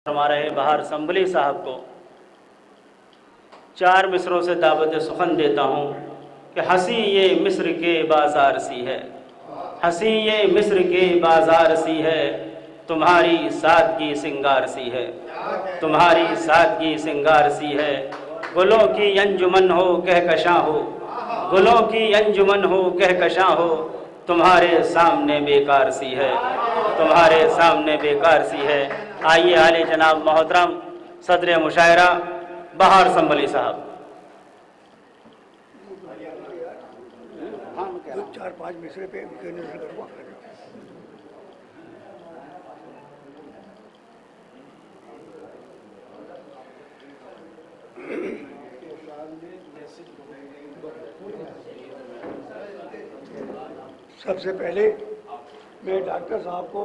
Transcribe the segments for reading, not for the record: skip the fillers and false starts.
हमारे बाहर असम्बली साहब को 4 मिसरों से दावत सुखन देता हूँ कि हंसी ये मिस्र के बाज़ार सी है, हंसी ये मिस्र के बाज़ार सी है, तुम्हारी सादगी सिंगार सी है, तुम्हारी सादगी सिंगार सी है। गुलों की अंजुमन हो कहकशां हो, गुलों की अंजुमन हो कहकशां हो, तुम्हारे सामने बेकार सी है, तुम्हारे सामने बेकार सी है। आइए आले जनाब मोहतरम सदर मुशायरा बाहर असम्बली साहब। 4-5 मिसरे पे सबसे पहले मैं डॉक्टर साहब को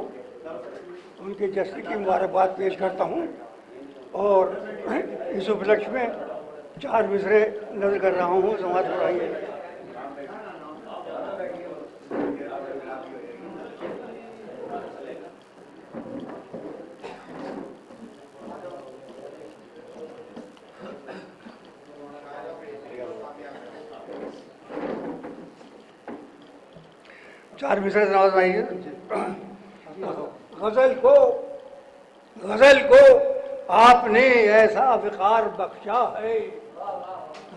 उनके जश्न की मुबारकबाद पेश करता हूं और इस उपलक्ष्य में 4 मिसरे नज़र कर रहा हूं। समाज बढ़ाइए। चार मिसरे नवाज भाई। गजल को आपने ऐसा विकार बख्शा है,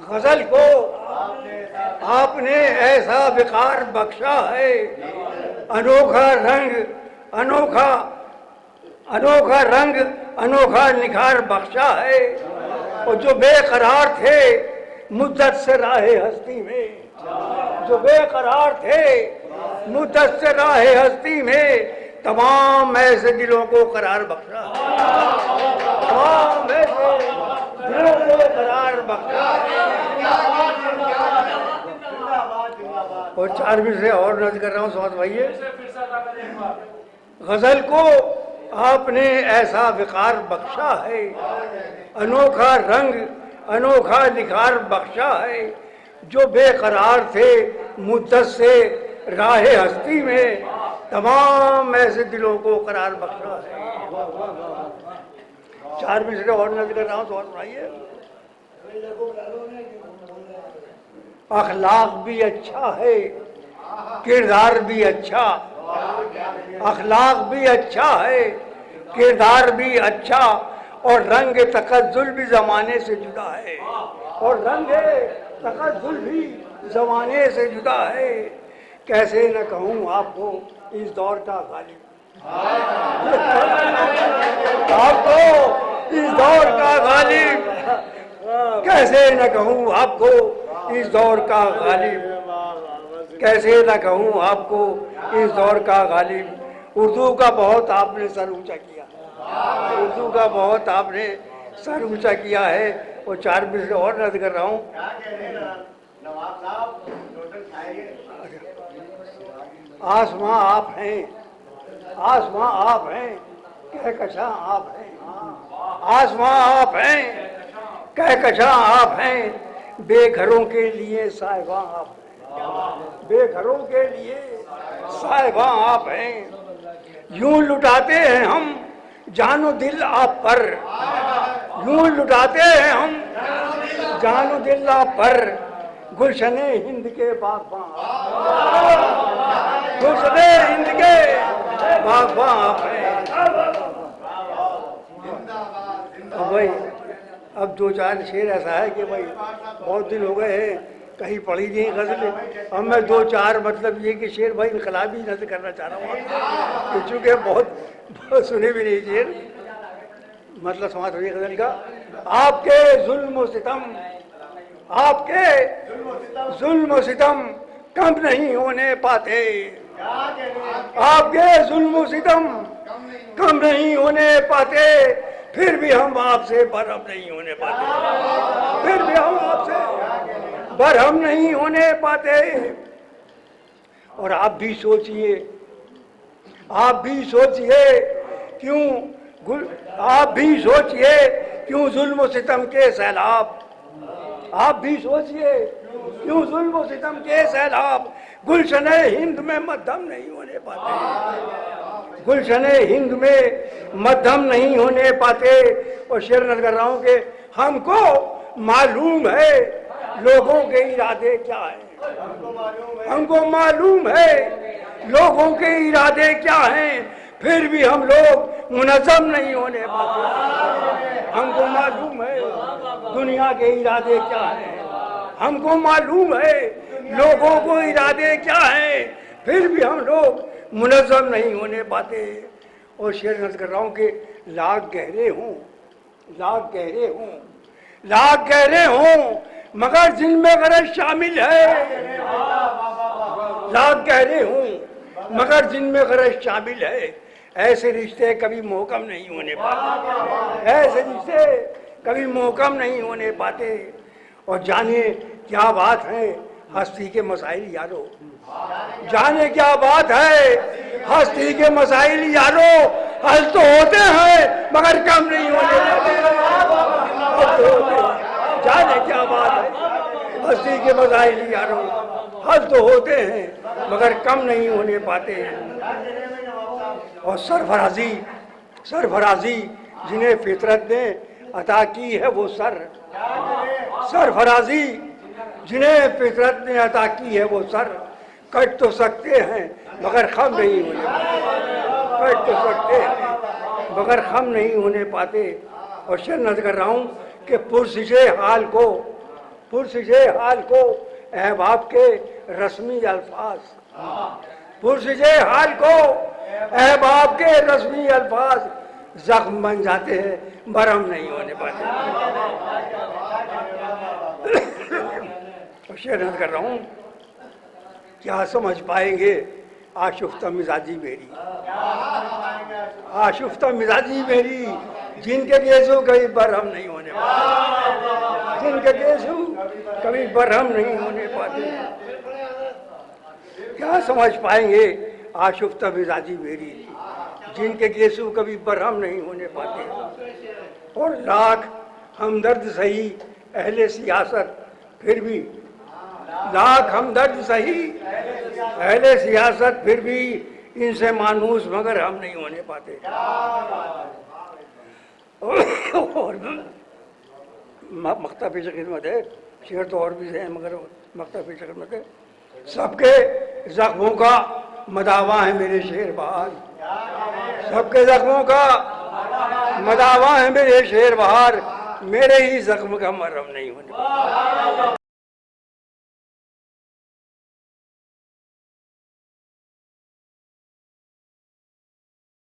गजल को आपने ऐसा विकार बख्शा है, अनोखा रंग अनोखा निखार बख्शा है। और जो बेकरार थे मुद्दत से राहे हस्ती में, जो बेकरार थे मुद्दत से राहे हस्ती में, तमाम ऐसे दिलों को करार बख्शा, तमाम ऐसे दिलों को करार बख्शा। और 4 मिनट से और नज़र कर रहा हूँ समझ भाई। गजल को आपने ऐसा विकार बख्शा है, अनोखा रंग अनोखा निखार बख्शा है। जो बेकरार थे मुद्दत से राहे हस्ती में, तमाम ऐसे दिलों को करार बख्शा है। 4 मिनट से और नज़र कर रहा हूँ तो और सुनाइए। अखलाक भी अच्छा है, किरदार भी अच्छा, अखलाक भी अच्छा है, किरदार भी अच्छा, और रंग तकज्जुल भी ज़माने से जुदा है, और रंग तकज्जुल भी ज़माने से जुदा है। कैसे न कहूँ आपको इस दौर का गालिब, आपको इस दौर का गालिब, कैसे न कहूँ आपको इस दौर का गालिब, कैसे न कहूँ आपको इस दौर का गालिब। उर्दू का बहुत आपने सर ऊंचा किया, उर्दू का बहुत आपने सर ऊंचा किया है। और 4 मिनट से और नज़र कर रहा हूँ। आसमां आप हैं, आसमां आप हैं, कहकशां आप हैं, आसमां आप हैं, कहकशां आप हैं, बेघरों के लिए साहिबां आप हैं, बेघरों के लिए साहिबां आप हैं। यूं लुटाते हैं हम जानो दिल आप पर, यूं लुटाते हैं हम जानो दिल आप पर, गुलशने हिंद के बागबां, गुलशने हिंद के बागबां आप हैं। अब भाई अब 2-4 शेर ऐसा है कि भाई बहुत दिन हो गए हैं कहीं पढ़ी नहीं गजल। अब मैं 2-4 मतलब ये कि शेर भाई इनकलाबी नजर करना चाह रहा हूँ, चूँकि बहुत सुने भी नहीं शेर। मतलब समाज हुई गजल का। आपके जुल्म सितम, आपके जुल्म सितम कम नहीं होने पाते, आपके जुल्म सितम कम नहीं होने पाते, फिर भी हम आपसे बरहम नहीं होने पाते, फिर भी हम आपसे बरहम नहीं होने पाते। और आप भी सोचिए, आप भी सोचिए क्यों, आप भी सोचिए क्यों जुल्म सितम के सैलाब, आप भी सोचिए क्यों जुल्म सितम के सैलाब गुलशने हिंद में मध्यम नहीं होने पाते, गुलशने हिंद में मध्यम नहीं होने पाते। और शेर नज़र कर रहा हूं कि हमको मालूम है लोगों के इरादे क्या हैं, हमको मालूम है लोगों के इरादे क्या हैं, फिर भी हम लोग मुनज़्ज़म नहीं होने पाते। हमको मालूम है दुनिया के इरादे क्या हैं, हमको मालूम है लोगों को इरादे क्या हैं, फिर भी हम लोग मुनज़्ज़म नहीं होने पाते। और शेर नज़र कर रहा हूँ कि लाख गहरे हों, लाख गहरे हों, लाख गहरे हों, मगर जिनमें गरज शामिल है। लाख गहरे हों मगर जिनमें गरज शामिल है, ऐसे रिश्ते कभी मोहकम नहीं होने पाते, ऐसे रिश्ते कभी मोहकम नहीं होने पाते। और जाने क्या बात है हस्ती के मसाइल यारो, जाने क्या बात है हस्ती के मसाइल यारो, हल तो होते हैं मगर कम नहीं होने पाते, हल तो होते हैं। जाने क्या बात है हस्ती के मसाइल यारो, हल तो होते हैं मगर कम नहीं होने पाते। और सरफराजी, सरफराजी जिन्हें फितरत ने अता की है वो सर, सरफराजी जिन्हें फितरत ने अता की है वो सर, कट तो सकते हैं मगर खम नहीं होने पाते, कट तो सकते हैं मगर खम नहीं होने पाते। और शेर नज़र कर रहा हूँ कि पुरसिशे हाल को, पुरसिशे हाल को अहबाब के रस्मी अल्फाज, पुरसिशे हाल को अहबाब के रस्मी अल्फाज जख्म बन जाते हैं, बरहम नहीं होने पाते। शेर नज़र कर रहा हूँ क्या समझ पाएंगे आशुफ्ता मिजाजी मेरी, आशुफ्ता मिजाजी मेरी, जिनके गेसू कभी बरहम नहीं होने पाते, जिनके गेसू कभी बरहम नहीं होने पाते। क्या समझ पाएंगे आशुफ्ता मिजाजी मेरी, जिनके गेसू कभी बरहम नहीं होने पाते। और लाख हमदर्द सही अहले सियासत, फिर भी लाख हमदर्द सही अहले सियासत, फिर भी इनसे मानूस मगर हम नहीं होने पाते। और मख्ता पेश खिदमत है, शेर तो और भी है मगर मख्ता पेश खिदमत है। सबके जख्मों का मदावा है मेरे शेर बहार, सबके जख्मों का मदावा है मेरे शेर बहार, मेरे ही जख्म का मरहम नहीं होने पाता।